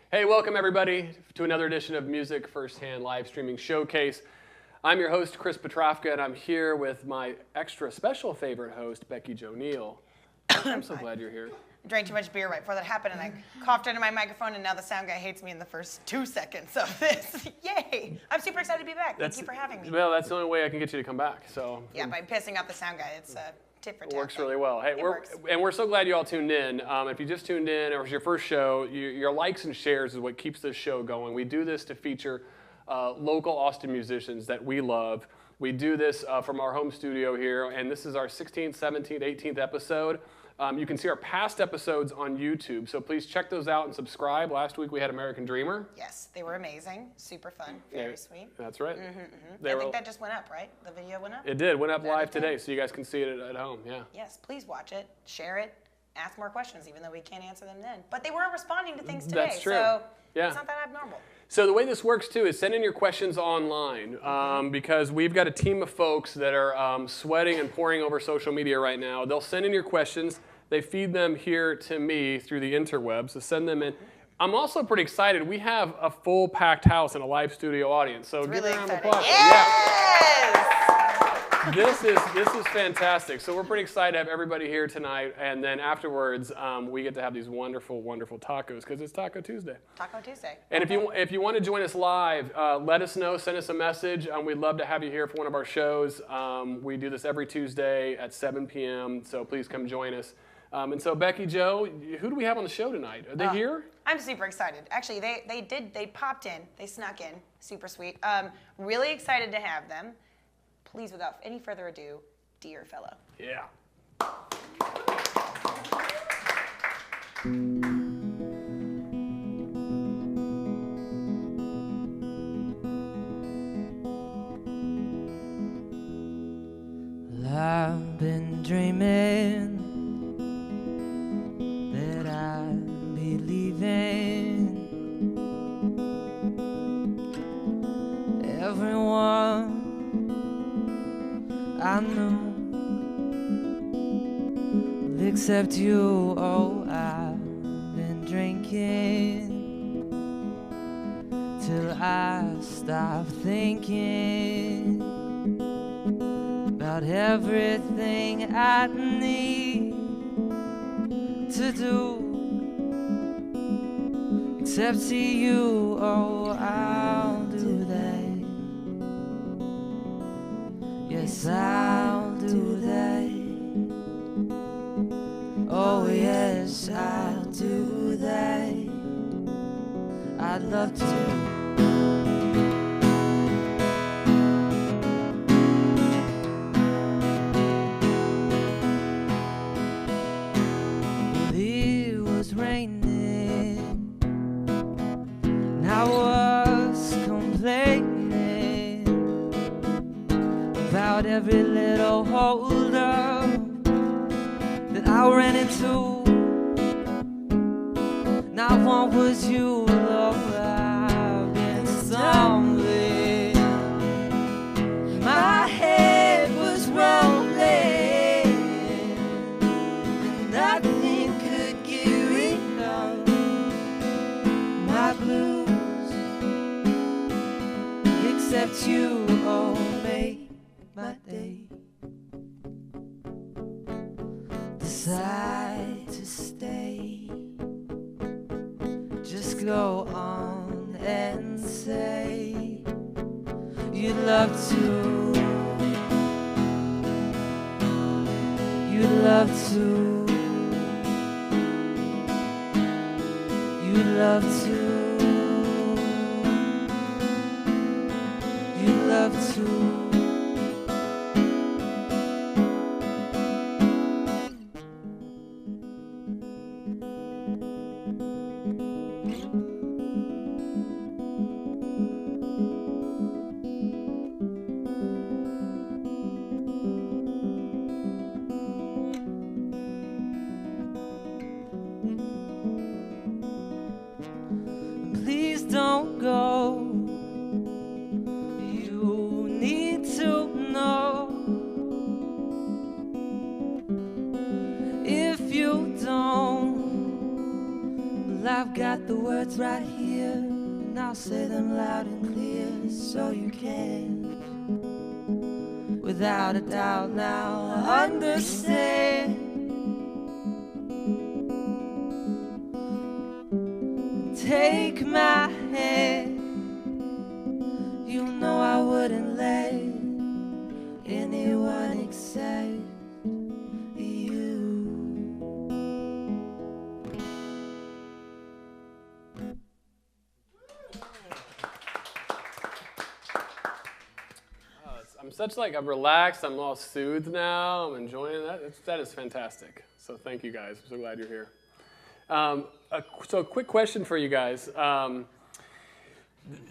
Hey, welcome everybody to another edition of Music Firsthand Live Streaming Showcase. I'm your host, Chris Petrovka, and I'm here with my extra special favorite host, Becky Jo Neal. I'm so glad you're here. I drank too much beer right before that happened, and I coughed into my microphone, and now the sound guy hates me in the first 2 seconds of this. Yay! I'm super excited to be back. Thank you for having me. Well, that's the only way I can get you to come back. So yeah, by pissing off the sound guy, it's a tit for tat. It works really well. Hey, we're so glad you all tuned in. If you just tuned in, or it was your first show, your likes and shares is what keeps this show going. We do this to feature local Austin musicians that we love. We do this from our home studio here, and this is our 16th, 17th, 18th episode. You can see our past episodes on YouTube, so please check those out and subscribe. Last week we had American Dreamer. Yes, they were amazing, super fun, very sweet. That's right. I think that just went up, right? The video went up? It did, went up live today, so you guys can see it at home, yeah. Yes, please watch it, share it, ask more questions, even though we can't answer them then. But they were responding to things today, That's true. So yeah. It's not that abnormal. So the way this works too is send in your questions online because we've got a team of folks that are sweating and poring over social media right now. They'll send in your questions. They feed them here to me through the interwebs, so send them in. I'm also pretty excited. We have a full packed house and a live studio audience, so give a round of applause. Yes! This is fantastic. So we're pretty excited to have everybody here tonight, and then afterwards we get to have these wonderful, wonderful tacos because it's Taco Tuesday. Taco Tuesday. And if you want to join us live, let us know. Send us a message. We'd love to have you here for one of our shows. We do this every Tuesday at 7 p.m. So please come join us. And so Becky Jo, who do we have on the show tonight? Are they here? I'm super excited. Actually, they popped in. They snuck in. Super sweet. Really excited to have them. Please, without any further ado, dear fellow. Yeah. I've been dreaming that I'd be leaving. Everyone I know except you. Oh, I've been drinking till I stop thinking about everything I need to do except see you. Oh, I'll do that. Yes, I'll do that. Oh, yes, I'll do that. I'd love to. It was raining, and I was complaining about every little holdup that I ran into. Not one was you, Lord. I've been stumbling. My head was rolling, and nothing could get rid of my blues except you. Oh, make my day. Decide to stay. Just go on and say you'd love to. You'd love to. You'd love to. You'd love to. I've got the words right here, and I'll say them loud and clear so you can, without a doubt now, understand. Take my hand, you know I wouldn't let anyone except you. I'm such like, I'm relaxed, I'm all soothed now, I'm enjoying that. That is fantastic. So thank you guys, I'm so glad you're here. So a quick question for you guys.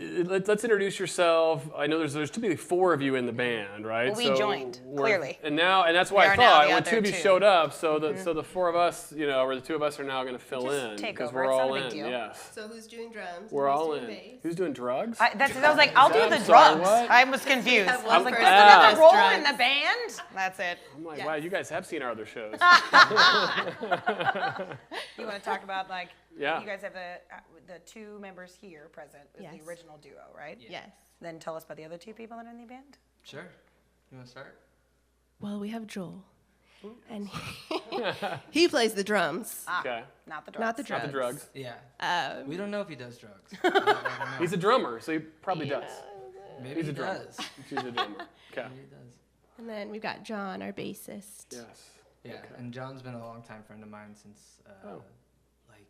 Let's introduce yourself. I know there's typically 4 of you in the band, right? Well, we joined, clearly. And that's why We I are now thought the when other 2 of you 2. showed up, so the 4 of us, or the 2 of us are now going to fill Just in take because over, we're it's not all a big in. deal. Yes, So who's doing drums? we're Who's all doing in. bass? Who's doing drugs? I was like, I'll do I'm the sorry, drums. what? I was confused. have I one was like, person there's that another does role drugs. in the band? That's it. I'm like, Yes. wow, you guys have seen our other shows. You want to talk about like, Yeah. you guys have the 2 members here present is Yes. the original duo, right? Yes. Then tell us about the other 2 people that are in the band. Sure. You want to start? Well, we have Joel, and he plays the drums. Okay. Not the drums. Not the Not the drugs. Yeah. We don't know if he does drugs. I don't know. He's a drummer, so he probably does. Maybe He's he a drummer. does. He's a drummer. Okay. Maybe he does. And then we've got John, our bassist. Yes. Yeah. Okay. And John's been a longtime friend of mine since, Oh. like,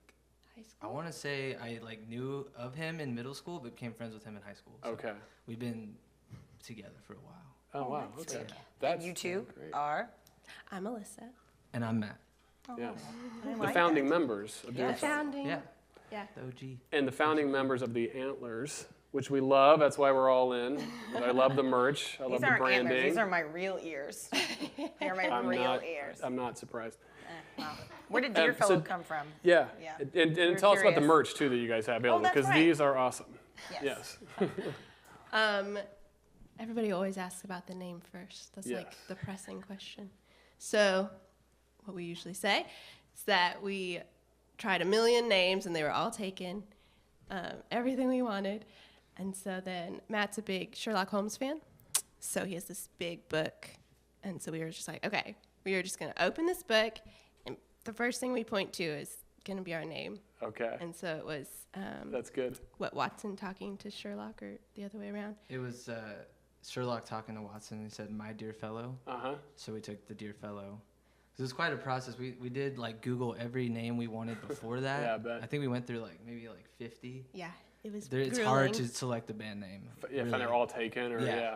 High I school. want to say I like knew of him in middle school, but became friends with him in high school. So Okay. We've been together for a while. Oh wow. that's Okay. good. That's You 2 great. are I'm Alyssa. And I'm Matt. Yes. I The like founding that. members of The Deerfield. founding. Yeah. Yeah. The OG. And the founding members of the Antlers, which we love. That's why we're all in. I love the merch. I love These the aren't branding. antlers. These are my real ears. They're my real ears. I'm not surprised. Wow. Where did so- Deerfellow come from? Yeah. Yeah. And We're tell us about the curious. merch too that you guys have available that's because right. these are awesome. Yes. Everybody always asks about the name first. That's like Yes. the pressing question. So, what we usually say is that we tried a million names and they were all taken, everything we wanted. And so then Matt's a big Sherlock Holmes fan. So he has this big book. And so we were just like, okay, we are just going to open this book. And the first thing we point to is going to be our name. Okay. And so it was, That's good. what, Watson talking to Sherlock or the other way around? It was Sherlock talking to Watson. He said, "My dear fellow." Uh-huh. So we took the dear fellow. It was quite a process. We did like Google every name we wanted before that. Yeah, I bet. I think we went through like maybe like 50. Yeah, it was It's hard to select a band name. Yeah, really. find they're all taken or yeah.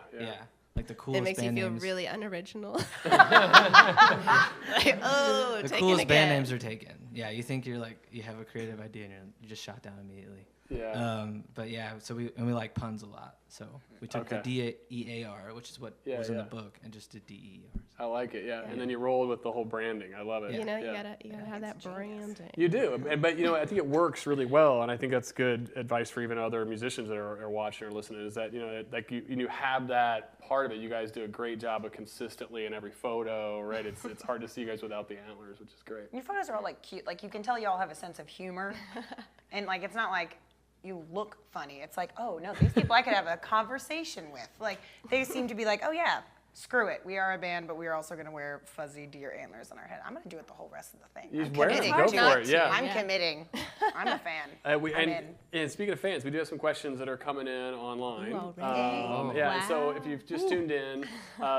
Like the coolest It makes you band feel names. really unoriginal. Like, oh, The taken coolest again. band names are taken. Yeah, you think you're like you have a creative idea and you're just shot down immediately. Yeah. But yeah, so we like puns a lot. So we took the DEAR, which is what was in the book, and just did DER. I like it, yeah. And then you rolled with the whole branding. I love it. You know, yeah. you gotta have that brand. You do, but I think it works really well, and I think that's good advice for even other musicians that are watching or listening. Is that like you have that part of it. You guys do a great job of consistently in every photo, right? It's hard to see you guys without the antlers, which is great. Your photos are all like cute. Like you can tell you all have a sense of humor, and like it's not like you look funny. It's like, oh no, these people I could have a conversation with. Like they seem to be like, oh yeah, screw it. We are a band, but we are also going to wear fuzzy deer antlers on our head. I'm going to do it the whole rest of the thing. You I'm wear them, committing go to for it, yeah. I'm committing. I'm a fan. I'm in. And speaking of fans, we do have some questions that are coming in online. Ooh, already? Yeah, so Wow. if you've just tuned in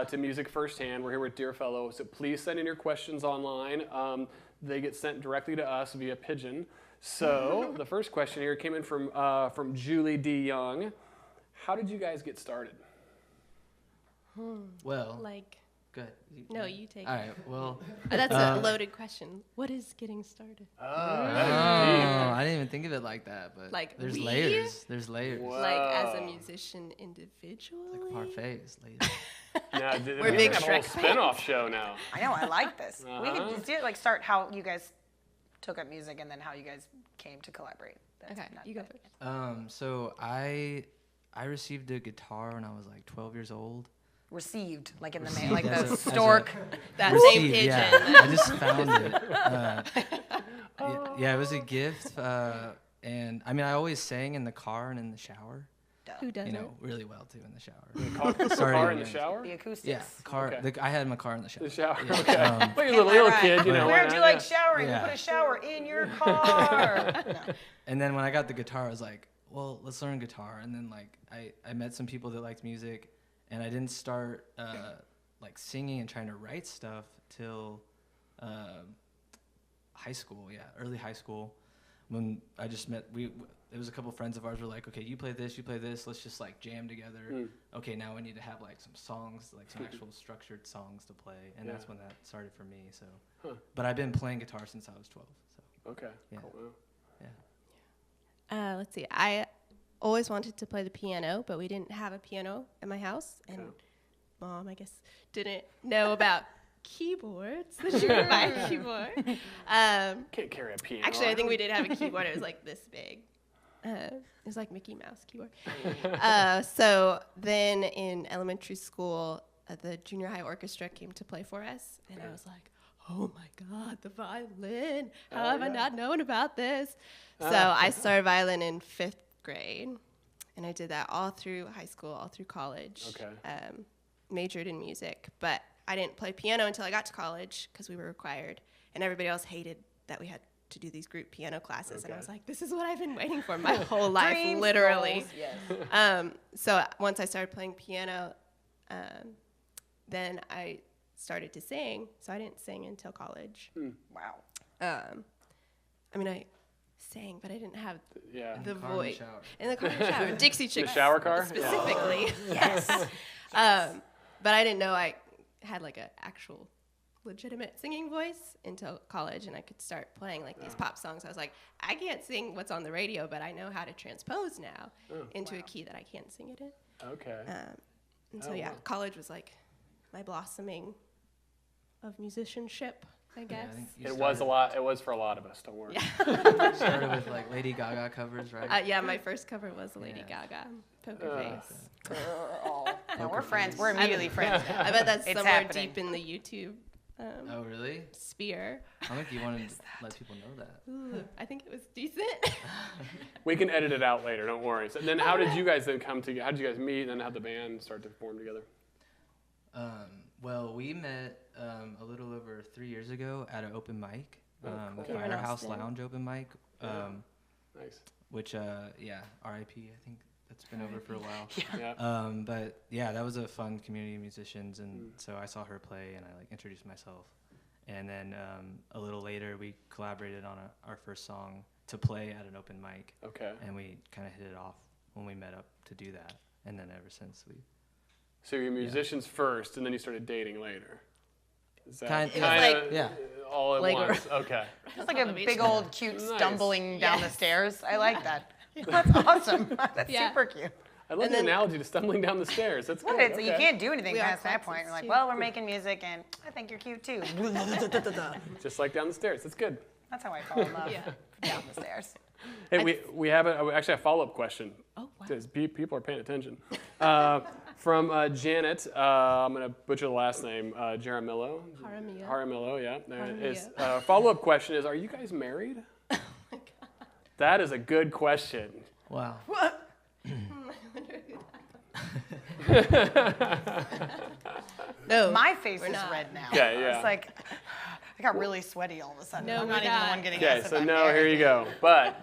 to Music Firsthand, we're here with Deerfellow, so please send in your questions online. They get sent directly to us via pigeon. So the first question here came in from Julie D. Young. How did you guys get started? Well, Like, good. no, you take All it. right. Well, That's a loaded question. What is getting started? I didn't even think of it like that. But Like there's we? layers. There's layers. Wow. Like, as a musician individually? Like parfaits. Layers. Now, We're we big have a whole Shrek spin-off show now. I know. I like this. We Uh-huh. could just like start how you guys took up music and then how you guys came to collaborate. That's Okay, not you go bad. first. So I received a guitar when I was like 12 years old. Received, like in the Received mail, like as the a- stork. That same Received, pigeon. yeah. I just found it. Yeah, it was a gift. And I mean, I always sang in the car and in the shower. Who doesn't? You know, really well too in the shower. Car in the shower? The acoustics. Yeah, car. Okay. I had my car in the shower. The shower. Yeah, Okay. Well, you're a little kid, you know. Where do you like showering? Yeah. You put a shower in your car. No. And then when I got the guitar, I was like, well, let's learn guitar. And then like I met some people that liked music, and I didn't start like singing and trying to write stuff till high school. Yeah, early high school, when I just met there was a couple friends of ours were like, okay, you play this, let's just like jam together. Okay, now we need to have like some songs, like some actual structured songs to play, and that's when that started for me. So, but I've been playing guitar since I was 12. So Okay. yeah. Cool. Yeah. Let's see. I always wanted to play the piano, but we didn't have a piano in my house, and Mom, I guess, didn't know about keyboards. So she would buy a keyboard. Can't carry a piano. Actually, I think we did have a keyboard. It was like this big. It was like Mickey Mouse keyboard. So then in elementary school, the junior high orchestra came to play for us, and I was like, oh my God, the violin. How have I not known about this? So I started violin in 5th grade, and I did that all through high school, all through college. Okay. Majored in music, but I didn't play piano until I got to college because we were required, and everybody else hated that we had to do these group piano classes, and I was like, this is what I've been waiting for my whole life, Dreams, literally. goals, yes. So once I started playing piano, then I started to sing. So I didn't sing until college. Wow. I mean, I sang, but I didn't have the Car in the voice. shower. In the car in the shower. Dixie Chicks. The shower car? Specifically. Yes. But I didn't know I had like an actual legitimate singing voice until college, and I could start playing like these pop songs. I was like, I can't sing what's on the radio, but I know how to transpose now into a key that I can't sing it in. Okay. And so college was like my blossoming of musicianship, I guess. I think you It was a lot. It was for a lot of us. Don't worry. started with like Lady Gaga covers, right? Yeah, my first cover was Lady Gaga, Poker Face. No, we're friends. We're immediately friends now. I bet that's It's somewhere happening. deep in the YouTube Oh, really? sphere. I don't think you wanted to let people know that. Ooh, I think it was decent. We can edit it out later. Don't worry. So then, how did you guys then come together? How did you guys meet, and then how the band start to form together? Well, we met a little over 3 years ago at an open mic, the cool. Here in Firehouse Austin. Lounge open mic, Nice. which, R.I.P. I think that's been over for a while. Yeah. But yeah, that was a fun community of musicians, and so I saw her play, and I like introduced myself, and then a little later we collaborated on our first song to play at an open mic, Okay. and we kind of hit it off when we met up to do that, and then ever since we. So you're musicians first, and then you started dating later. Is that Kind- It was like- Yeah. all at like- once? Okay. It's like a Of each big other. old cute Nice. stumbling down the Yes. stairs. I like that. That's awesome. That's Yeah. super cute. I love And the then- analogy to stumbling down the stairs. That's Well, good. it's, You Okay. can't do anything We are past that klutzes, point. You're like, too. well, we're making music, and I think you're cute too. Just like down the stairs. That's good. That's how I fall in love. Yeah. Down the stairs. Hey, we have actually a follow-up question. Oh, wow. Because people are paying attention. From Janet, I'm going to butcher the last name, Jaramillo. Jaramillo. Jaramillo, yeah. There it is. Jaramillo. Follow-up question is, are you guys married? Oh my God. That is a good question. Wow. No. My face we're is not. red now. Yeah, yeah. It's like, I got really sweaty all of a sudden. No, I'm we're not even the not. one getting Okay, asked if so I'm no, married. here you go. But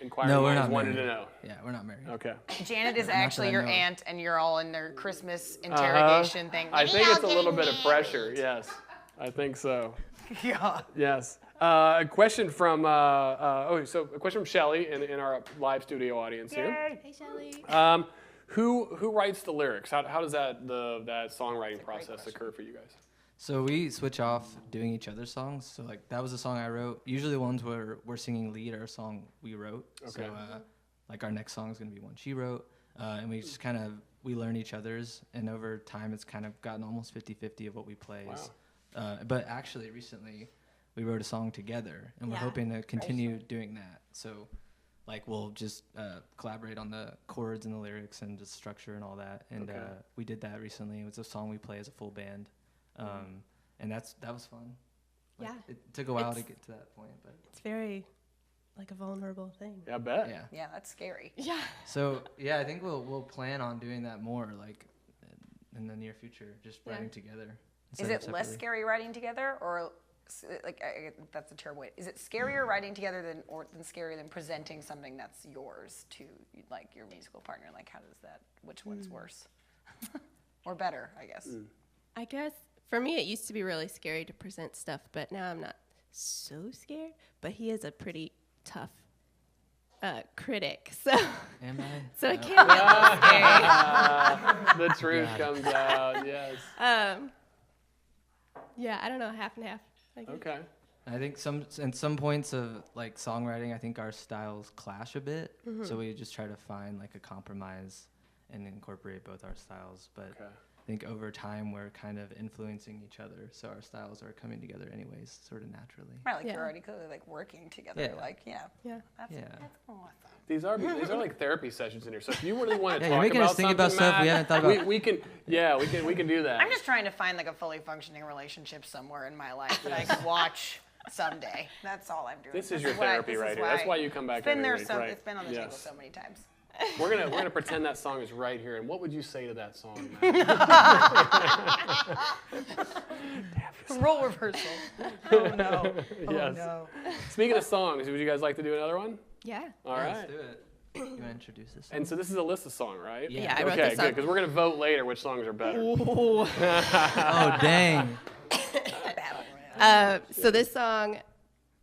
inquiring No, we're minds not wanted married. to know. Yeah, we're not married. Okay. Janet is that actually I your know. aunt, and you're all in their Christmas interrogation thing. I think it's a little bit of pressure. Yes, I think so. Yeah. Yes. A question from a question from Shelly in our live studio audience here. Hey, Shelly. Who writes the lyrics? How does that songwriting process occur for you guys? So we switch off doing each other's songs. So like that was a song I wrote. Usually the ones where we're singing lead are a song we wrote. Okay. So like our next song is gonna be one she wrote, and we just kind of we learn each other's, and over time it's kind of gotten almost 50-50 of what we play. But actually recently we wrote a song together, and we're Yeah. hoping to continue doing that. So like we'll just collaborate on the chords and the lyrics and just structure and all that. And Okay. we did that recently. It was a song we play as a full band. And that was fun. Like, Yeah. It took a while to It's- get to that point, but It's very like a vulnerable thing. Yeah, I bet. Yeah. Yeah, that's scary. Yeah. So yeah, I think we'll plan on doing that more, like in the near future, just writing together. Is instead of it less separately. scary writing together, or like that's a terrible way? Is it scarier writing together than scarier than presenting something that's yours to like your musical partner? Like how does that? Which one's worse, or better? I guess. I guess for me, it used to be really scary to present stuff, but now I'm not so scared. But he is a pretty tough critic, so Am I? so it can be. The truth comes out. Yes. Yeah, I don't know, half and half. I guess. Okay. I think in some points of like songwriting, I think our styles clash a bit. So we just try to find like a compromise and incorporate both our styles. But Okay. I think over time we're kind of influencing each other, so our styles are coming together anyways, sort of naturally. Right, like Yeah. you're already clearly like working together. Yeah. Like Yeah. that's Yeah. awesome. These are like therapy sessions in here. So if you really want to Yeah, talk you're making about us think about something, stuff we Matt, haven't thought about. we can do that. I'm just trying to find like a fully functioning relationship somewhere in my life that I can watch someday. That's all I'm doing. This is This your what I- therapy this is right here. That's why you come back It's been every there week, so right? it's been on the table Yes. so many times. We're gonna pretend that song is right here. And what would you say to that song, Matt? Role reversal. Oh no. Yes. No. Speaking of songs, would you guys like to do another one? Yeah. All Yeah, right. let's do it. You want to introduce this? And so this is a Alyssa song, right? Yeah. I wrote Okay, this good, song. because we're gonna vote later which songs are better. Oh dang! So this song,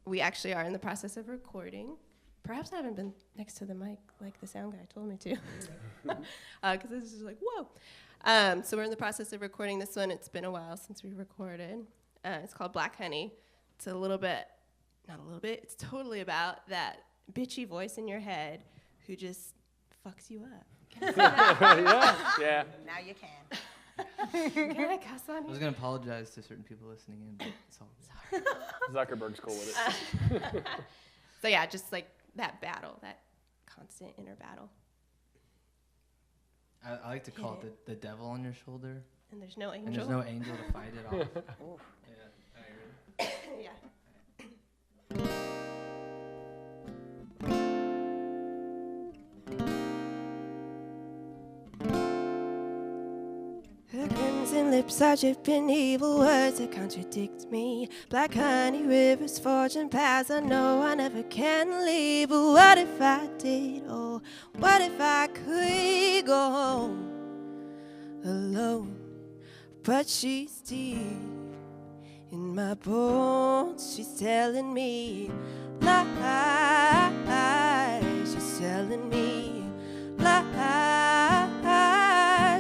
we actually are in the process of recording. Perhaps I haven't been next to the mic like the sound guy told me to, because this is just like whoa. So we're in the process of recording this one. It's been a while since we recorded. It's called Black Honey. It's a little bit, not a little bit. It's totally about that bitchy voice in your head who just fucks you up. Yeah. Now you can. Can I cuss on I you? was gonna apologize to certain people listening in, but it's all Zuckerberg's cool with it. So yeah, just like that battle, that constant inner battle. I like to call it the devil on your shoulder, And there's no and angel. there's no angel to fight it off. Yeah. All right, ready? Yeah. Her crimson lips are dripping evil words that contradict me. Black honey rivers, fortune paths I know I never can leave. But what if I did? Oh, what if I could go home alone? But she's deep in my bones. She's telling me lies. She's telling me lies.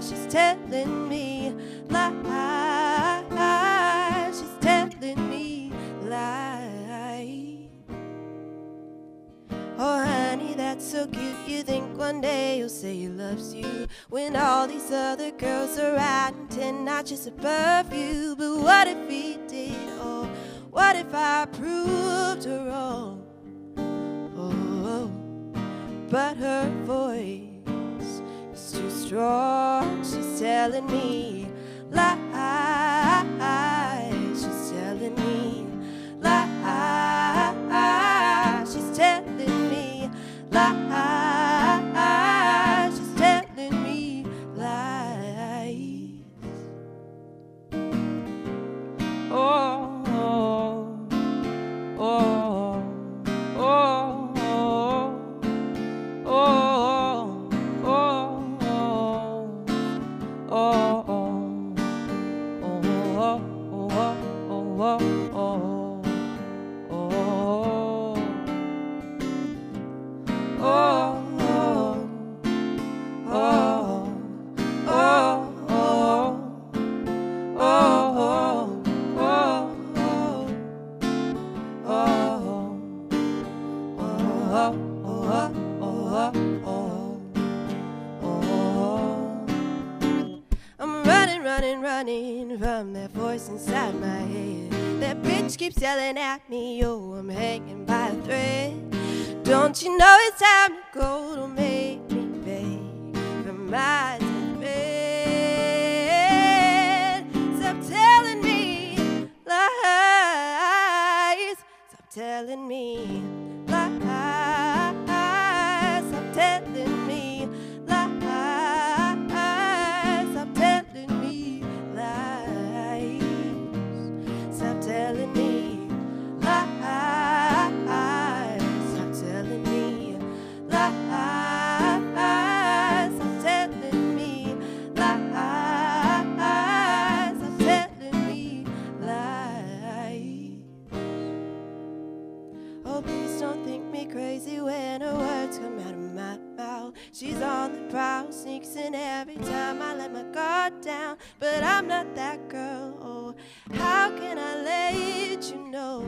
She's telling me lies. She's telling me lies. Oh, honey, that's so cute. You think one day he'll say he loves you when all these other girls are riding 10 notches above you. But what if he did? Oh, what if I proved her wrong? Oh, but her voice is too strong. She's telling me lies. She's telling me lies. She's telling me lies. She's telling me lies. Oh, oh, oh, oh, oh, I'm running from that voice inside my head. That bitch keeps yelling at me, yo, I'm hanging by a thread. Don't you know it's time to go? Don't make me beg for my bed. Stop telling me lies. Stop telling me lies. trouble sneaks in every time I let my guard down. But I'm not that girl. Oh, how can I let you know?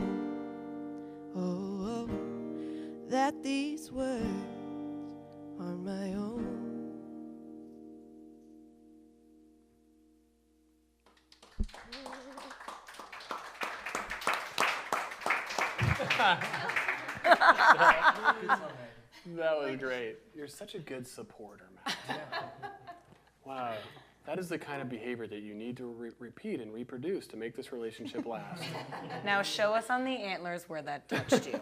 Oh, that these words are my own. That was great. You're such a good supporter, Matt. Wow. That is the kind of behavior that you need to repeat and reproduce to make this relationship last. Now show us on the antlers where that touched you.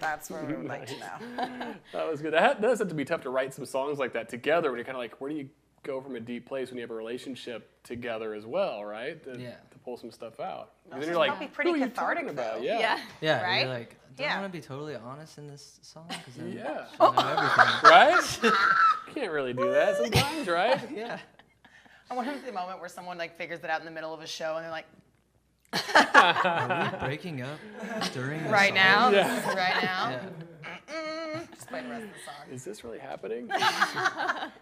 That's what we would like to know. That was good. That does have to be tough to write some songs like that together when you're kind of like, where do you go from a deep place when you have a relationship together as well, right? To pull some stuff out. And then you're like, probably pretty who are you cathartic, talking about? though. Yeah. Yeah, Right? you're like, do I Yeah. want to be totally honest in this song? Because then Yeah. she'll know everything. Right? Can't really do that sometimes, right? Yeah. I wonder if the moment where someone like figures it out in the middle of a show and they're like, Are we breaking up during the right song? now, Yeah. this is right now. Yeah. Just play the rest of the song. Is this really happening?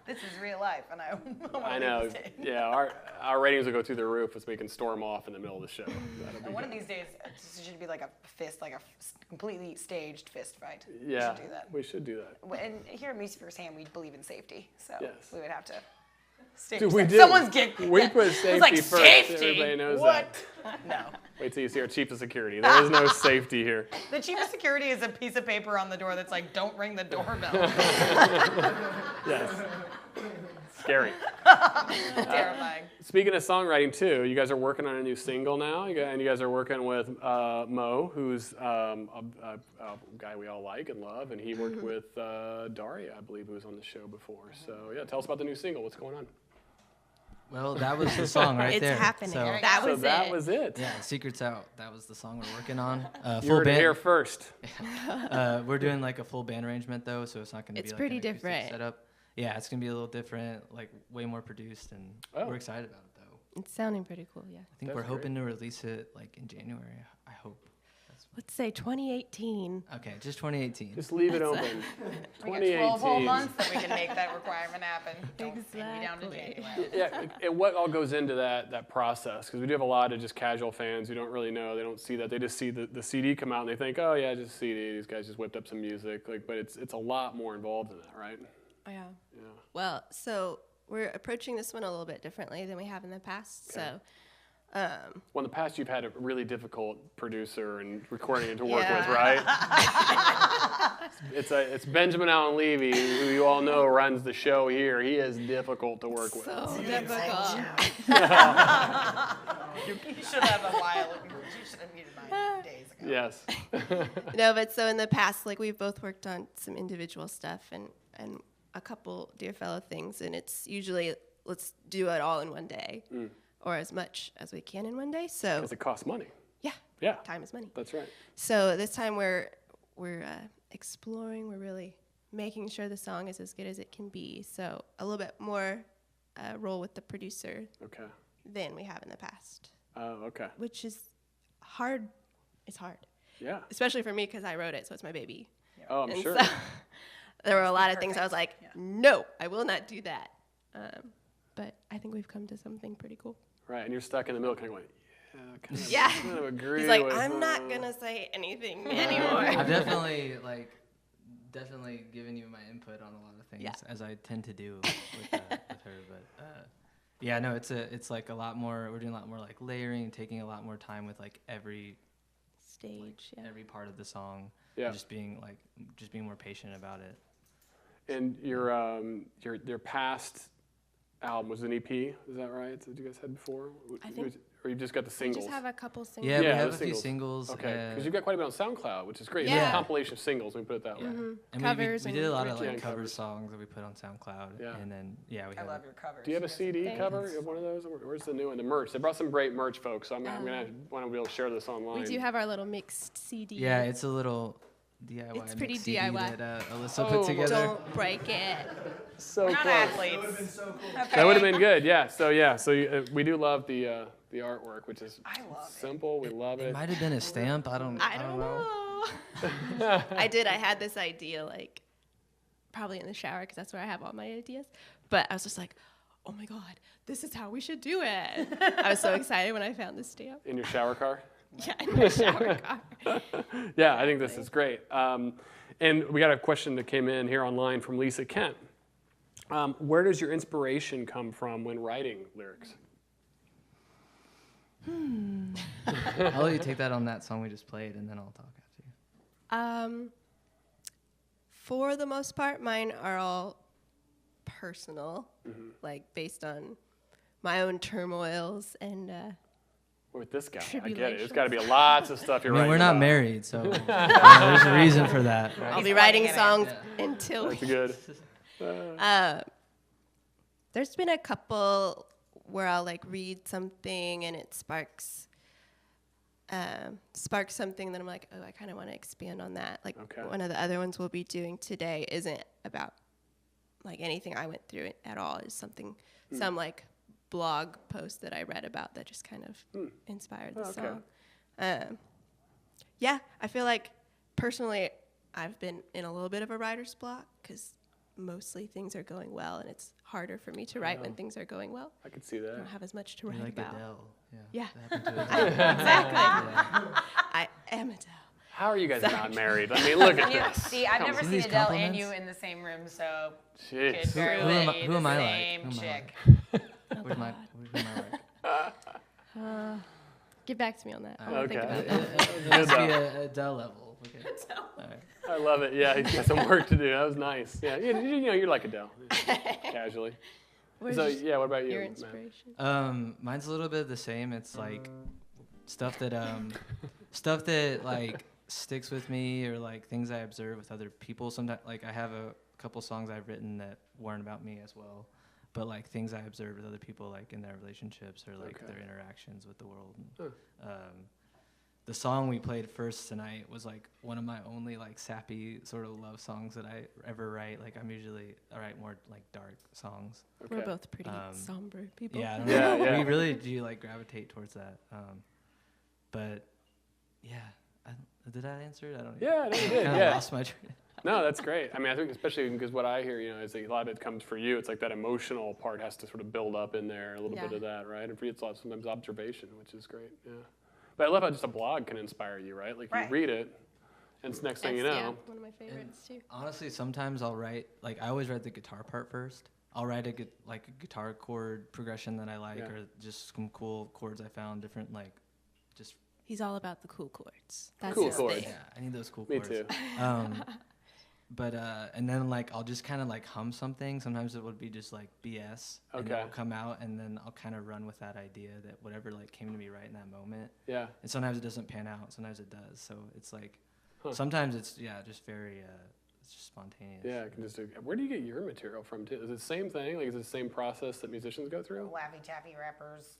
This is real life, and I want I to know. leave the stage. Yeah, our ratings will go through the roof as we can storm off in the middle of the show. That'll be And one of good. these days, it should be like a fist, like a completely staged fist fight. Yeah, We should do that. we should do that. And here at Music Firsthand, we believe in safety, so Yes. we would have to. Stage Dude, we that. do. Someone's getting. We put It's safety like, first. safety? Everybody knows What? that. No. Wait till you see our chief of security. There is no safety here. The chief of security is a piece of paper on the door that's like, "Don't ring the doorbell." Yes. Scary. Terrifying. Speaking of songwriting too, you guys are working on a new single now, and you guys are working with Mo, who's a guy we all like and love, and he worked with Daria, I believe, who was on the show before. So yeah, tell us about the new single. What's going on? Well, that was the song right It's there. happening. So, That so was that it. was it. yeah, Secret's Out. That was the song we're working on. You heard it here first. We're doing like a full band arrangement though, so it's not going to be It's like pretty an acoustic different. setup. Yeah, it's going to be a little different, like way more produced, and Oh. we're excited about it though. It's sounding pretty cool, yeah. I think That's we're great. hoping to release it like in January. I hope. Let's say 2018. Okay, just 2018. Just leave it open. We get 12 whole 2018. months that we can make that requirement happen. Don't pin me down to Exactly. January. Yeah, and what all goes into that process? Because we do have a lot of just casual fans who don't really know. They don't see that. They just see the CD come out and they think, oh yeah, just a CD. These guys just whipped up some music. Like, but it's a lot more involved in that, right? Yeah. Yeah. Well, so we're approaching this one a little bit differently than we have in the past. Okay. So, Well, in the past, you've had a really difficult producer and recording it to work Yeah. with, right? it's Benjamin Allen Levy, who you all know runs the show here. He is difficult to work with. so difficult. You should have a while. You should have muted mine days ago. Yes. No, but so in the past, like we've both worked on some individual stuff and a couple Dear Fellow things, and it's usually let's do it all in one day, or as much as we can in one day. So Because it costs money. yeah, Yeah. time is money. That's right. So this time we're exploring. We're really making sure the song is as good as it can be. So a little bit more role with the producer Okay. than we have in the past, Okay. which is hard. It's hard, Yeah. especially for me because I wrote it, so it's my baby. Oh, I'm And sure. so there were a lot of things I was like, Yeah. no, I will not do that. But I think we've come to something pretty cool. Right, and you're stuck in the middle, kind of going, Yeah. kind of agree He's like, with, I'm not gonna say anything anymore. I've definitely given you my input on a lot of things, Yeah. as I tend to do with her. But yeah, no, it's like a lot more. We're doing a lot more like layering, taking a lot more time with like every Stage, yeah. every part of the song. Yeah. And just being more patient about it. And your past album was an EP, is that right? That you guys had before? I think- Or you just got the We singles? just have a couple singles. Yeah, we Yeah, have the a few singles. singles. Okay, because you've got quite a bit on SoundCloud, which is great. It's Yeah. a compilation of singles, let me put it that way. And Covers we and did a lot of Yeah, like cover covers. songs that we put on SoundCloud. Yeah. And then we I have love your covers. Do you have a guys are CD great. cover of one of those? Where's the new one? The merch. They brought some great merch, folks, so I'm going to want to be able to share this online. We do have our little mixed CD. Yeah, it's a little DIY. It's pretty mix CD DIY. that Alyssa Oh, put together. Don't break it. so We're not close. athletes. That would have been good, yeah. So we do love the artwork, which is I love it. simple. We love It it. might have been a stamp. I don't I don't know. I had this idea like probably in the shower because that's where I have all my ideas. But I was just like, oh my God, this is how we should do it. I was so excited when I found this stamp. In your shower car? Yeah, in my shower car. Yeah, I think this is great. And we got a question that came in here online from Lisa Kent. Where does your inspiration come from when writing lyrics? I'll let you take that on that song we just played, and then I'll talk after you. For the most part, mine are all personal, like based on my own turmoils and With this guy, I get it. There's Tribulations. got to be lots of stuff you're I mean, writing we're not about. married, so there's a reason for that. Right? I'll He's be writing plugging it songs in. until That's good. there's been a couple where I'll like read something and it sparks something that I'm like, oh, I kind of want to expand on that. Like Okay. one of the other ones we'll be doing today isn't about like anything I went through at all. It's something, some like blog post that I read about that just kind of inspired the Oh, okay. song. Yeah, I feel like personally I've been in a little bit of a writer's block because mostly things are going well and it's harder for me to write when things are going well. I could see I that. don't have as much to You're write like about. Adele. Yeah. That happened to Adele. Exactly. I am Adele. How are you guys not married? I mean, look at You, this. see, I've never See seen these Adele and compliments? you in the same room, so Jeez. could very Who well am I- be who the am I like? same Who am I chick. Where's my Get back to me on that. I Okay. want to think about It that. has to be a Adele level. Okay. All right. I love it. Yeah, he's got some work to do. That was nice. Yeah, you know, you're like Adele, casually. Where's So yeah, what about you, your Matt? inspiration? Mine's a little bit the same. It's like stuff that like sticks with me, or like things I observe with other people. Sometimes, like I have a couple songs I've written that weren't about me as well, but like things I observed with other people, like in their relationships or like Okay. their interactions with the world. The song we played first tonight was like one of my only like sappy sort of love songs that I ever write. Like I write more like dark songs. We're Okay. both pretty somber people. Yeah, I don't Yeah, know. yeah. We really do like gravitate towards that. But yeah, did I answer it? I don't. Yeah, no, you did. Kind of Yeah. lost my train. No, that's great. I mean, I think especially because what I hear, you know, is that a lot of it comes for you. It's like that emotional part has to sort of build up in there, a little bit Yeah. of that, right? And for you, it's a lot sometimes observation, which is great. Yeah. But I love how just a blog can inspire you, right? Like Right. you read it, and it's next thing you That's, know. yeah, one of my favorites too. Honestly, sometimes I'll write like I always write the guitar part first. I'll write a guitar chord progression that I like, Yeah. or just some cool chords I found, different like just He's all about the cool chords. That's Cool his chords. thing. yeah. I need those cool Me chords. too. But and then like I'll just kind of like hum something. Sometimes it would be just like BS, and Okay. it'll come out, and then I'll kind of run with that idea that whatever like came to me right in that moment. Yeah. And sometimes it doesn't pan out. Sometimes it does. So it's like Huh. sometimes it's just very it's just spontaneous. Yeah, I can just do. Where do you get your material from too? Is it the same thing? Like, is it the same process that musicians go through? Laffy Taffy rappers.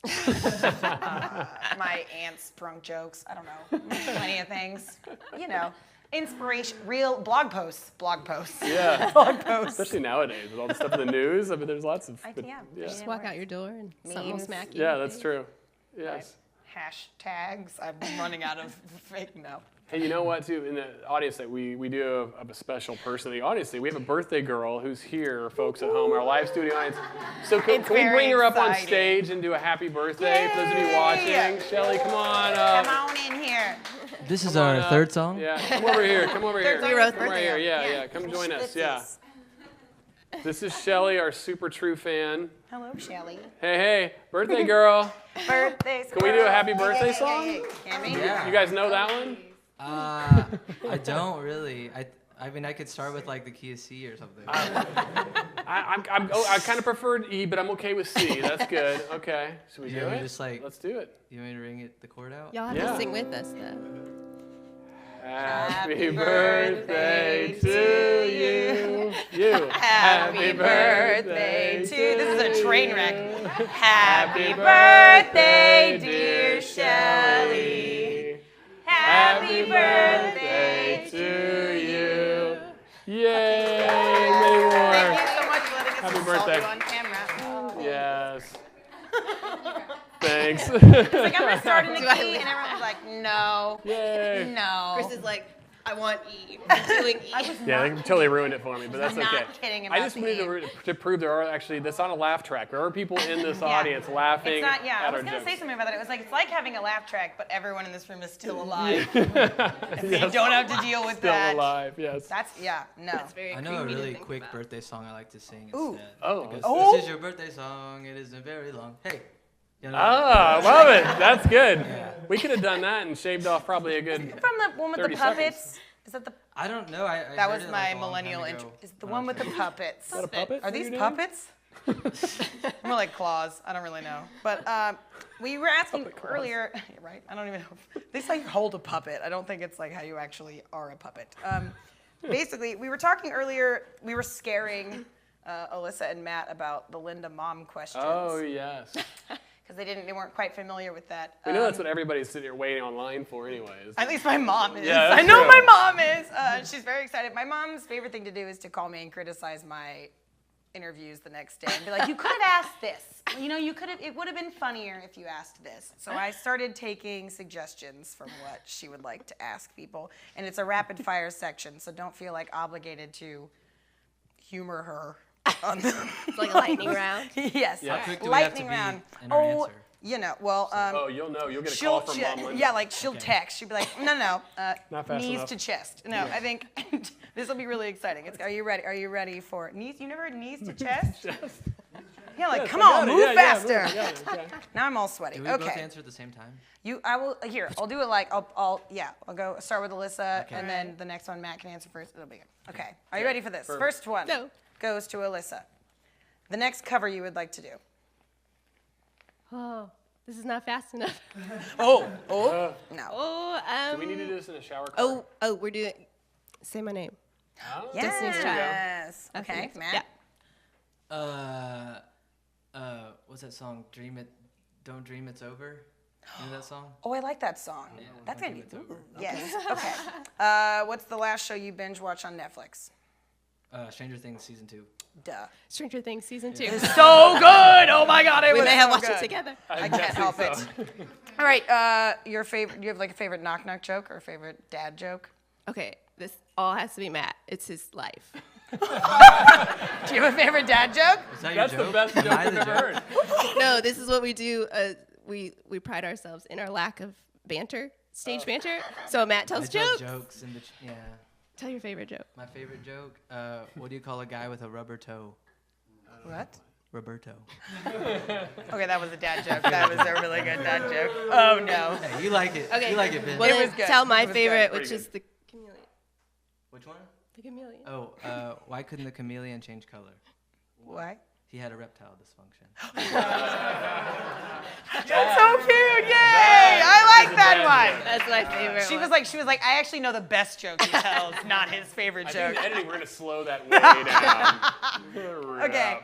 My aunt's drunk jokes. I don't know. Plenty of things. You know, inspiration. Real blog posts. Blog posts. Yeah. Blog posts. Especially nowadays with all the stuff in the news. I mean, there's lots of. Yeah. Yeah. Just walk out your door and something will Memes. smack you. Yeah, in the that's face. true. Yes. Hashtags. I'm running out of fake no. Hey, you know what, too? In the audience, that we do have a special person in the audience. We have a birthday girl who's here, folks at home, our live studio audience. So can we very bring her up on exciting. stage and do a happy birthday for those of you Yay! watching? Shelly, come on up. Come on in here. This is Come on our up. third song. Yeah, come over here. Come over here. Third Come song. right Birthday. here. Yeah, Yeah. yeah. Come join us. This Yeah. is- This is Shelly, our super true fan. Hello, Shelly. Hey, birthday girl. Birthday. Can we do a happy birthday song? Can we? Yeah. You guys know that one? I don't really. I mean, I could start with like the key of C or something. I kind of preferred E, but I'm okay with C. That's good. Okay. Should we do Yeah, we it? just, like- Let's do it. You want me to ring the chord out? Y'all have Yeah. to sing with us though. Happy birthday to you. You. Happy birthday to. This is a train wreck. Happy birthday, dear Shelly. Happy birthday to you. Yay! Many more. Thank you so much for letting us Happy insult birthday. you on camera. Yes. Thanks. Like, I'm gonna start in the key, and everyone was like, no, Yay. no. Chris is like, I want E. I'm doing E. Yeah, they totally ruined it for me, but that's not okay. kidding I about just the wanted to prove there are actually, that's not a laugh track. There are people in this Yeah. audience laughing It's not, yeah, I at was our going to say jokes. something about that. It was like, it's like having a laugh track, but everyone in this room is still alive. Yes. You don't have to deal with Still that. alive, yes. That's, yeah, no. That's very I know a creepy to really think quick about. birthday song I like to sing Ooh. instead. Oh. It goes, Oh. This is your birthday song. It isn't very long. Hey. You know, Ah, I love it. That's good. We could have done that and shaved off probably a good. From the one with the 30 puppets. seconds. Is that the, I don't know. I that heard was it, my like, a long millennial time intro. ago Is the when I one was with the younger. puppets. Is that a puppet? Are for these you, Dan? puppets? More like claws. I don't really know. But we were asking Puppet claws. earlier, right? I don't even know. They say hold a puppet. I don't think it's like how you actually are a puppet. Basically, we were talking earlier, we were scaring Alyssa and Matt about the Linda mom questions. Oh, yes. Because they weren't quite familiar with that. We know that's what everybody's sitting here waiting online for anyways. At least my mom is. Yeah, I that's know true. my mom is. She's very excited. My mom's favorite thing to do is to call me and criticize my interviews the next day and be like, you could have asked this. You know, it would have been funnier if you asked this. So I started taking suggestions from what she would like to ask people. And it's a rapid fire section, so don't feel like obligated to humor her on the It's like a lightning round. Yes. Yeah. How quick do we have to Lightning be round. in our Oh, answer? you know, well, Oh, you'll know. You'll get a call from Mom Linda. yeah, like she'll text. She'll be like, no, Not fast knees enough. to chest. No, I think this will be really exciting. Are you ready? Are you ready for knees? You never heard knees to chest? Yes. Yeah, like Yes, come I got on, it. move Yeah, yeah, faster. I got it. Okay. Now I'm all sweaty. Do we both Okay, answer at the same time? I will. Here, I'll do it like I'll go start with Alyssa, Okay. and then the next one Matt can answer first. It'll be good. Okay, are you ready for this? Perfect. First one No. goes to Alyssa. The next cover you would like to do. Oh, this is not fast enough. No. Oh, Do we need to do this in a shower car? we're doing. Say my name. Oh. Destiny's Child. Yes. Okay, Matt. Yeah. What's that song? Dream It, Don't Dream It's Over. You know that song? Oh, I like that song. That's Don't gonna be. Dream It's Over. Yes. Okay. What's the last show you binge watch on Netflix? Stranger Things season 2. Duh. Stranger Things season 2. It's so good. Oh my God, it We was may have so watched good. it together. I can't help it. All right. Your favorite? Do you have like a favorite knock-knock joke or a favorite dad joke? Okay, this all has to be Matt. It's his life. Do you have a favorite dad joke? Is that That's your joke? the best joke Am I I've the ever joke? heard. No, this is what we do. We pride ourselves in our lack of banter, stage banter. So Matt tells I tell jokes. jokes in the yeah. Tell your favorite joke. My favorite joke. What do you call a guy with a rubber toe? What? Roberto. Okay, that was a dad joke. That was a really good dad joke. Oh no. Hey, you like it. Okay. You like it, Ben. Well, It then was good. tell my It was good. favorite, Pretty which good. is the chameleon. Which one? The chameleon. Oh, why couldn't the chameleon change color? What? He had a reptile dysfunction. That's so cute. Yay! I like that one. That's my favorite. She was like, I actually know the best joke he tells, not his favorite I joke. think in editing, we're going to slow that way down. Okay.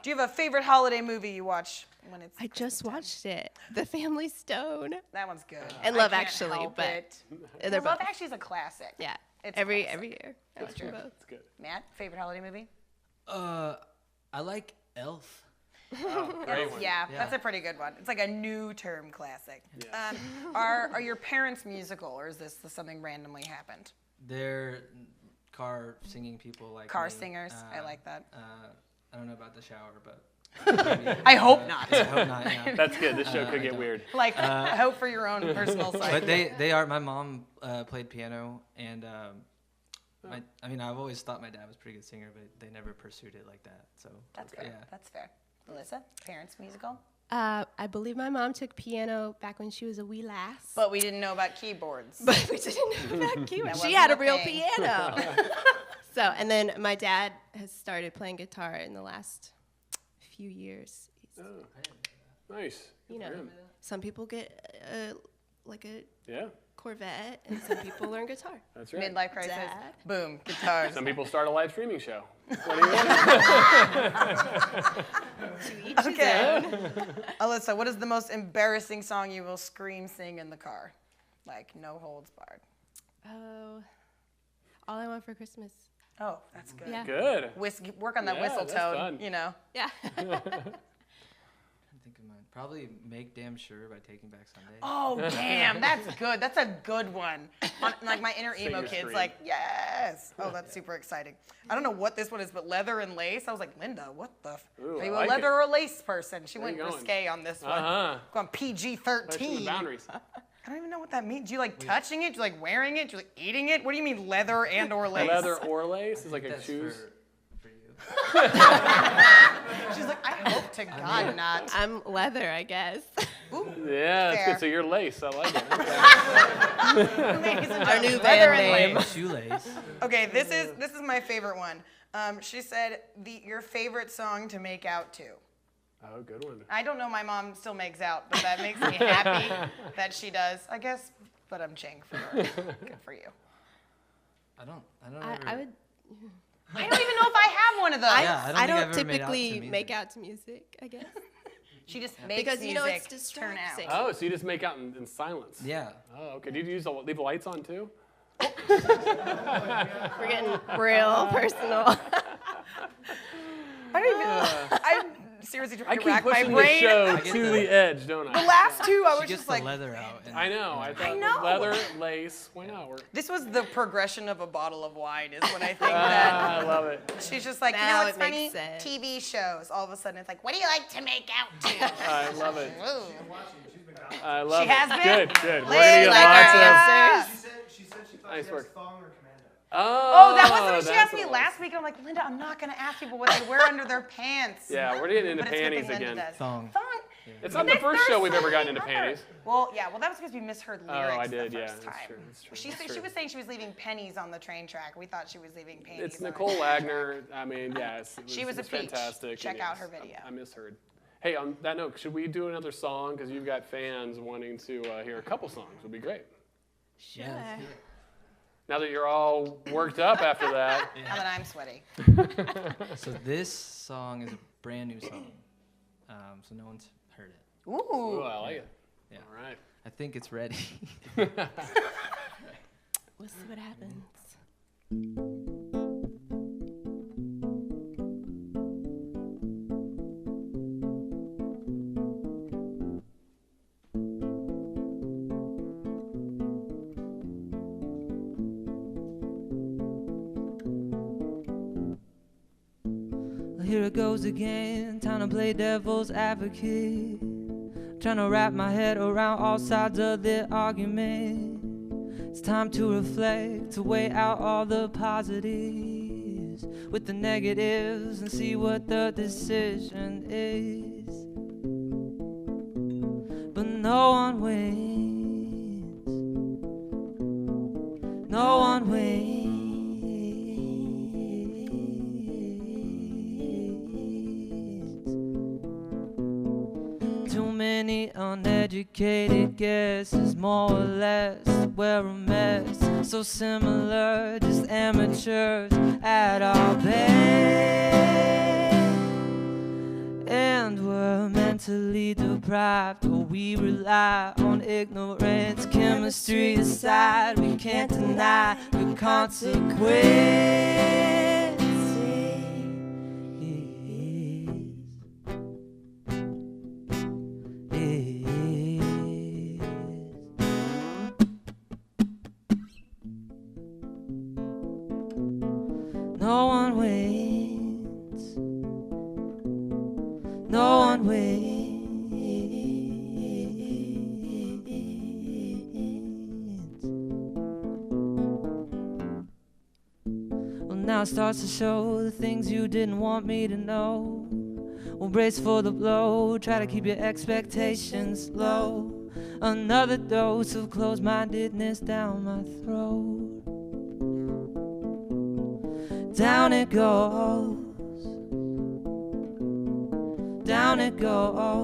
Do you have a favorite holiday movie you watch when it's? I just watched it. The Family Stone. That one's good. And I Love can't Actually, help but it. They're Well, Love both. Actually is a classic. Yeah. It's Every classic. year. I watch them both. That's good. Matt, favorite holiday movie? I like Elf. Great one. Yeah, Yeah. that's a pretty good one. It's like a new term classic. Yes. Are your parents musical, or is this something randomly happened? They're car singing people like Car me. singers, I like that. I don't know about the shower, but I hope not. I hope not. Yeah. That's good. This show could I get don't. weird. Like, I hope for your own personal side. But they are. My mom played piano, and I've always thought my dad was a pretty good singer, but they never pursued it like that. So That's fair. Yeah. That's fair. Melissa, parents musical? I believe my mom took piano back when she was a wee lass. But we didn't know about keyboards. But we didn't know about keyboards. She wasn't had a a real thing. piano. So, and then my dad has started playing guitar in the last few years. He's, Nice. you Good know, for him. some people get like a Yeah, Corvette, and some people learn guitar. that's right. Midlife crisis. Dad. Boom, guitars. Some people start a live streaming show. What do you want? To each his Okay. own. Alyssa, what is the most embarrassing song you will scream sing in the car? Like, no holds barred. Oh, All I Want for Christmas. Oh, that's good. Yeah. Good. Work on that Yeah, whistle that's tone, fun. you know. Yeah. I think of mine. Probably Make Damn Sure by Taking Back Sunday. Oh, damn, that's good. That's a good one. Like my inner emo Sing kid's scream. like, yes. Oh, that's super exciting. I don't know what this one is, but leather and lace. I was like, Linda, what the? Ooh, Are you I a like leather it. or a lace person? She Where went you going? risque on this one. Uh-huh. Going PG-13. Pushing the boundaries. I don't even know what that means. Do you like touching it? Do you like wearing it? Do you like eating it? What do you mean leather and or lace? Leather or lace is like a That's choose. for you. She's like, I hope to God not. I'm leather, I guess. Ooh, Yeah, that's fair. good. So you're lace. I like it. Okay. ladies and Our gentlemen, new leather band and name. lace. Shoelace. Okay, this is my favorite one. She said your favorite song to make out to. Oh, good one. I don't know. My mom still makes out, but that makes me happy that she does. I guess, but I'm ching for her. Good for you. I don't I ever. would. I don't even know if I have one of those. Yeah, I don't I think I've don't ever made out to typically music. make out to music, I guess. She just makes Because, you know, music it's turn out. distracting. Oh, so you just make out in silence. Yeah. Oh, okay. Did you leave the lights on too? We're getting real personal. I don't even. I'm seriously I trying to keep rack my pushing the brain. show get to the- the edge, don't I? The last two, I She was gets just the like, leather out. And, I know. I thought know. leather, lace. Why not? this was the progression of a bottle of wine, is when I think Ah, that. I love it. She's just like, you Now know what's it funny? makes sense. TV shows. All of a sudden, it's like, what do you like to make out to? I love it. Ooh. I love She it. has been? Good, good. We're Liz, gonna get like lots her of. answers. She said she thought Nice she has work. thong or commando. Oh, that wasn't what she that's asked me it was. last week. I'm like, Linda, I'm not going to ask people what they wear under their pants. Yeah, we're getting into But it's a good panties thing Linda again. does. Thong. Thong. It's not the And first there's show we've ever so gotten many into other- panties. Well, yeah, well, that was because we misheard lyrics Oh, I did. the Yeah, first that's time. true. That's true. She that's said true. she was saying she was leaving pennies on the train track. We thought she was leaving panties. It's on the Nicole train Wagner. I mean, yes. She was it a peach. fantastic. Check and out yes, her video. I misheard. Hey, on that note, should we do another song? Because you've got fans wanting to hear a couple songs. Would be great. Sure. Now that you're all worked up after that. track. Now that I'm sweaty. So this song is a brand new song. So no one's heard it. Ooh, Ooh. I like it. Yeah. All right. I think it's ready. We'll see what happens. Well, here it goes again, time to play devil's advocate. Trying to wrap my head around all sides of the argument. It's time to reflect, to weigh out all the positives with the negatives and see what the decision is. But no one wins. No one wins. Too many uneducated guesses, more or less. We're a mess, so similar, just amateurs at our best. And we're mentally deprived, or we rely on ignorance. Chemistry aside, we can't deny the No one wins. No one wins. Well, now it starts to show the things you didn't want me to know. We'll brace for the blow, try to keep your expectations low. Another dose of closed-mindedness down my throat. Down it goes. Down it goes.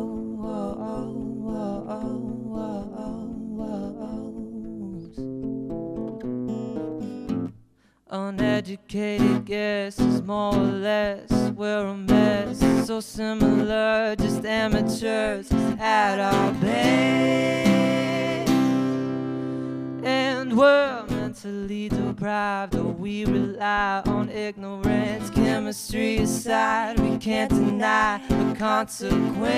Uneducated guesses, more or less. We're a mess, so similar, just amateurs at our best. And we're mentally deprived, or we rely on ignorance. Chemistry aside, we can't deny the consequence.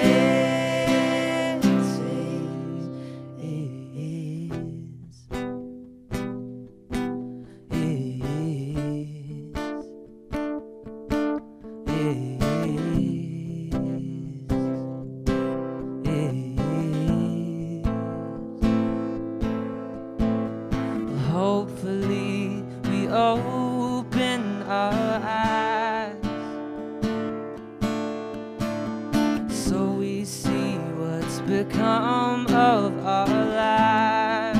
hopefully we open our eyes so we see what's become of our lives.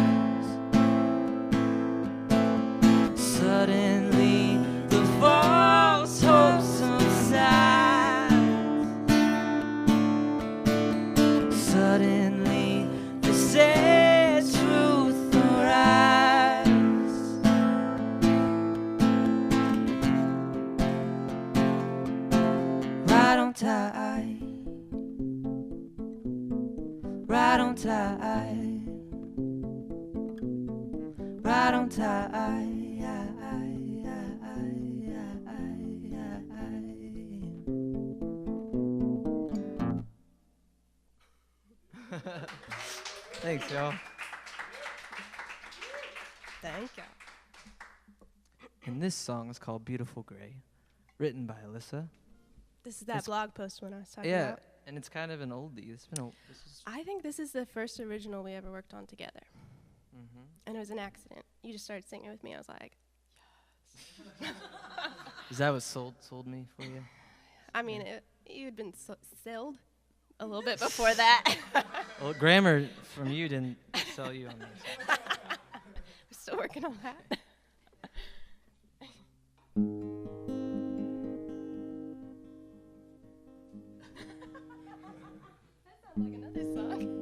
Suddenly the false hope subsides. Suddenly the sad truth arrives. Right on time, right on time, right on time. Thanks, y'all. Thank you. And this song is called Beautiful Gray, written by Alyssa. This is that It's- blog post one I was talking Yeah, about. and it's kind of an oldie. This is I think this is the first original we ever worked on together. And it was an accident. You just started singing with me. I was like, Is that what sold me for you? I mean, you had been sold a little bit before that. Well, grammar from you didn't sell you on this. We're still working on that. That sounds like another song.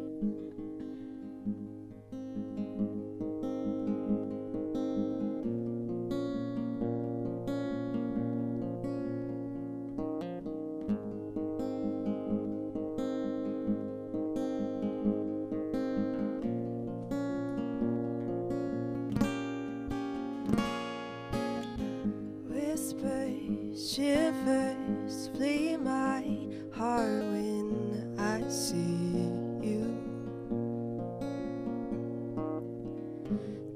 Whispers, shivers, flee my heart when I see you.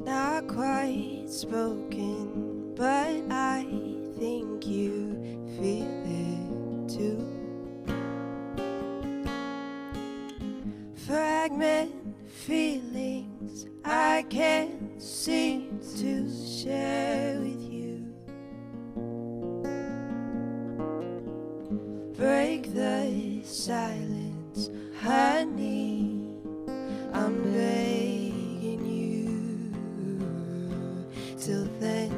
Not quite spoken, but I think you feel it too. Fragment feelings I can't seem to share with you. Break the silence, honey, I'm begging you. Till then,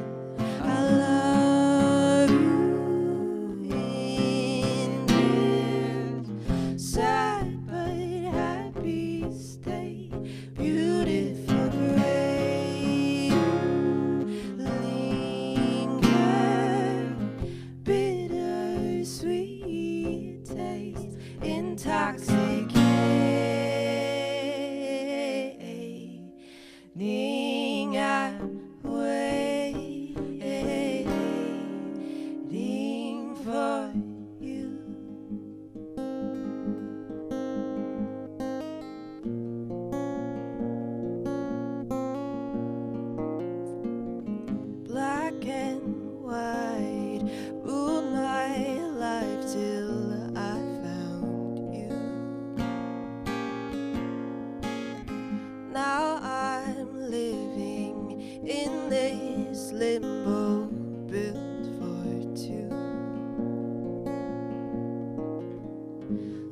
I love you in this sad but happy state. Beautiful gray, linger, bittersweet taste, intoxicating. I'm waiting for you. Black and white ruled my life till I found you. Now I'm living in this limbo built for two.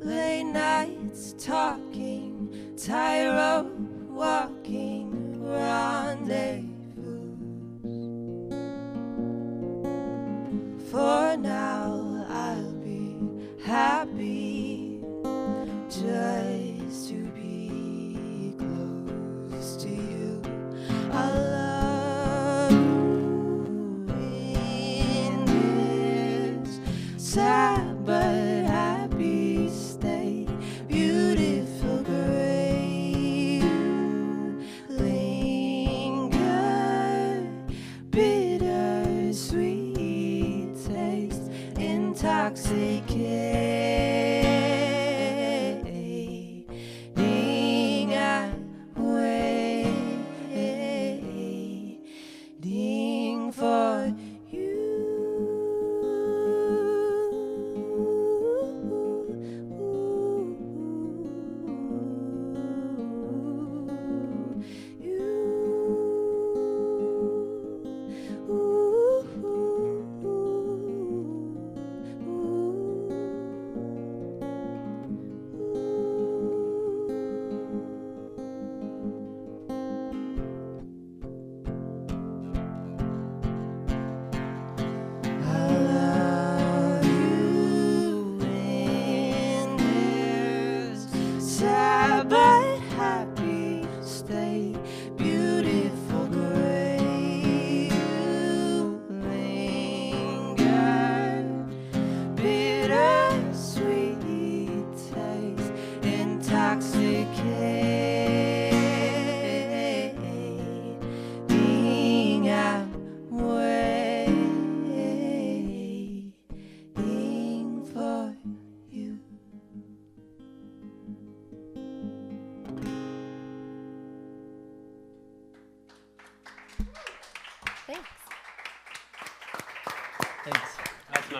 Late nights talking, tightrope walking, rendezvous. For now I'll be happy just to be close to you. I love you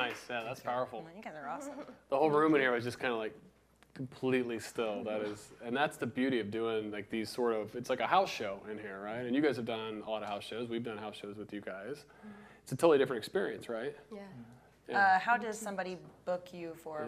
nice. Yeah, that's powerful. You guys are awesome. The whole room in here was just kind of like completely still. And that's the beauty of doing like these sort of, it's like a house show in here, right? And you guys have done a lot of house shows. We've done house shows with you guys. It's a totally different experience, right? Yeah. How does somebody book you for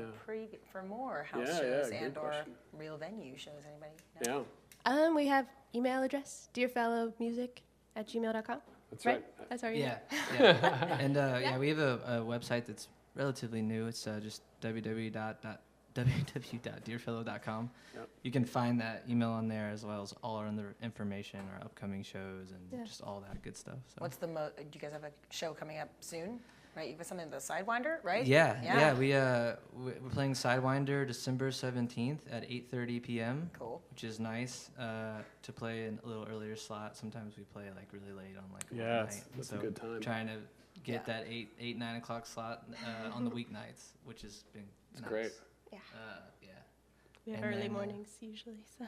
for more house shows great and or question. real venue shows? Anybody? No? Yeah, We have email address, dearfellowmusic@gmail.com. that's right. That's our email. Yeah. And yeah, we have a website that's relatively new. It's just www.dearfellow.com. Yep. You can find that email on there as well as all our other information, our upcoming shows, and just all that good stuff. So. What's the do you guys have a show coming up soon? Right, you've got something the Sidewinder, right? Yeah. We're playing Sidewinder December 17th at 8:30 p.m. Cool. Which is nice to play in a little earlier slot. Sometimes we play like really late on like Yeah, night. that's a good time. Trying to get that 9 o'clock slot on the weeknights, which has been nice. Great. Yeah. Yeah. We have And early then, mornings usually, so.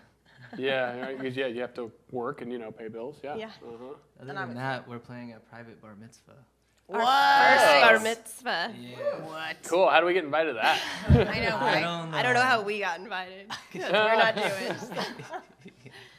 Yeah, right, 'cause, you have to work and pay bills. Yeah. Yeah. Other And than I'm- that, we're playing a private bar mitzvah. What? First bar mitzvah. Yeah. What? Cool. How do we get invited to that? I know, right? I don't know how we got invited. 'Cause we're not Jewish.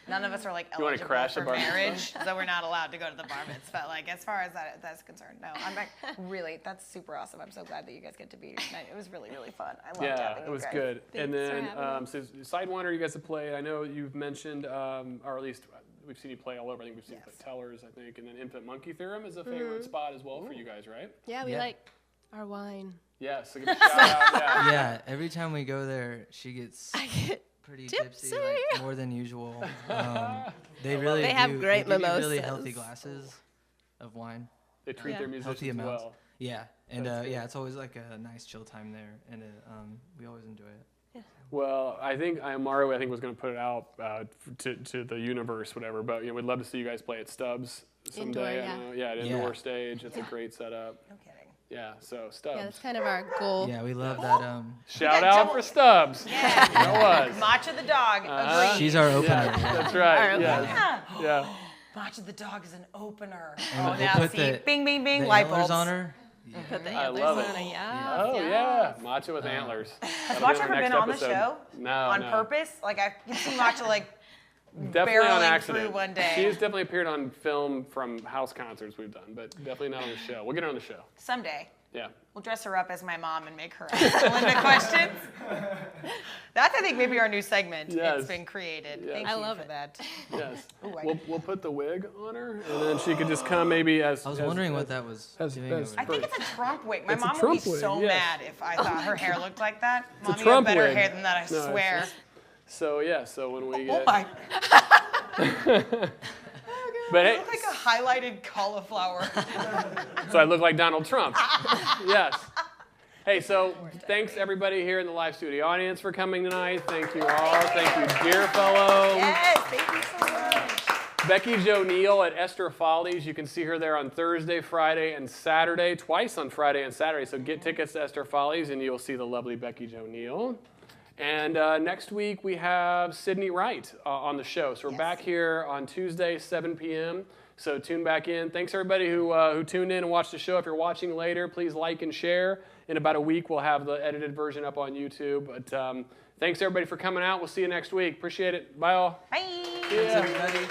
None of us are like You wanna eligible crash for a bar mitzvah? marriage, so we're not allowed to go to the bar mitzvah. Like as far as that's concerned, no. I'm like, really, that's super awesome. I'm so glad that you guys get to be here tonight. It was really, really fun. I loved having Yeah, you it was guys. good. And Thanks for then, having so Sidewinder, you guys have played. I know you've mentioned, or at least we've seen you play all over. I think we've seen you play Tellers, I think. And then Infant Monkey Theorem is a favorite spot as well for you guys, right? Yeah, we Yeah. like our wine. Yeah, so give a shout out. Yeah. Yeah, every time we go there, she gets I get pretty tipsy. tipsy, like more than usual. They really They have great they give you really mimosas. healthy glasses of wine. They treat Yeah. their Healthy musicians amounts. well. Yeah, and That's good. yeah, it's always like a nice chill time there, and we always enjoy it. Well, I think Mario, was going to put it out to the universe, whatever. But we'd love to see you guys play at Stubbs someday. Indoor, I know. Yeah, an Yeah. indoor stage. It's a great setup. No kidding. Yeah, so Stubbs. Yeah, that's kind of our goal. Yeah, we love that. Shout out for Stubbs. Yeah. That was. Matcha the dog. Agreed. She's our opener. Yeah, that's right. Our Yeah. Yeah. Yeah. Matcha the dog is an opener. And Oh, we'll now put see, the- bing, bing, bing, The light antlers bulbs. on her. Put the I antlers love it. on it. Yeah. Oh yeah, Matcha with antlers. Has That'll be Matcha our ever next been on the episode. show? No, On no. purpose? Like I can see Matcha like Definitely on barreling accident. through one day. She has definitely appeared on film from house concerts we've done, but definitely not on the show. We'll get her on the show. someday. Yeah. We'll dress her up as my mom and make her ask Linda questions. That's, I think, maybe our new segment. Yes. It's been created. Yes. Thank I you love for it. that. Yes. Ooh, I- We'll put the wig on her, and then she could just come maybe as. I was as- wondering as- what that was as- doing as- over I there. think it's a Trump wig. My It's a mom would be Trump wig, so yes. mad if I thought her hair looked like that. a Mommy, you have Trump better wig. hair than that, I No, it's- swear. So yeah, so when we Oh get. my, But you hey, look like a highlighted cauliflower. so I look like Donald Trump. Yes. Hey, so thanks everybody here in the live studio audience for coming tonight. Thank you all. Thank you, dear fellow. Yes, thank you so much. Becky Jo Neal at Esther Follies. You can see her there on Thursday, Friday, and Saturday, twice on Friday and Saturday. So get tickets to Esther Follies and you'll see the lovely Becky Jo Neal. And next week we have Sydney Wright on the show. So we're back here on Tuesday, 7 p.m. So tune back in. Thanks everybody who tuned in and watched the show. If you're watching later, please like and share. In about a week, we'll have the edited version up on YouTube. But thanks everybody for coming out. We'll see you next week. Appreciate it. Bye all. Bye. See ya. Everybody.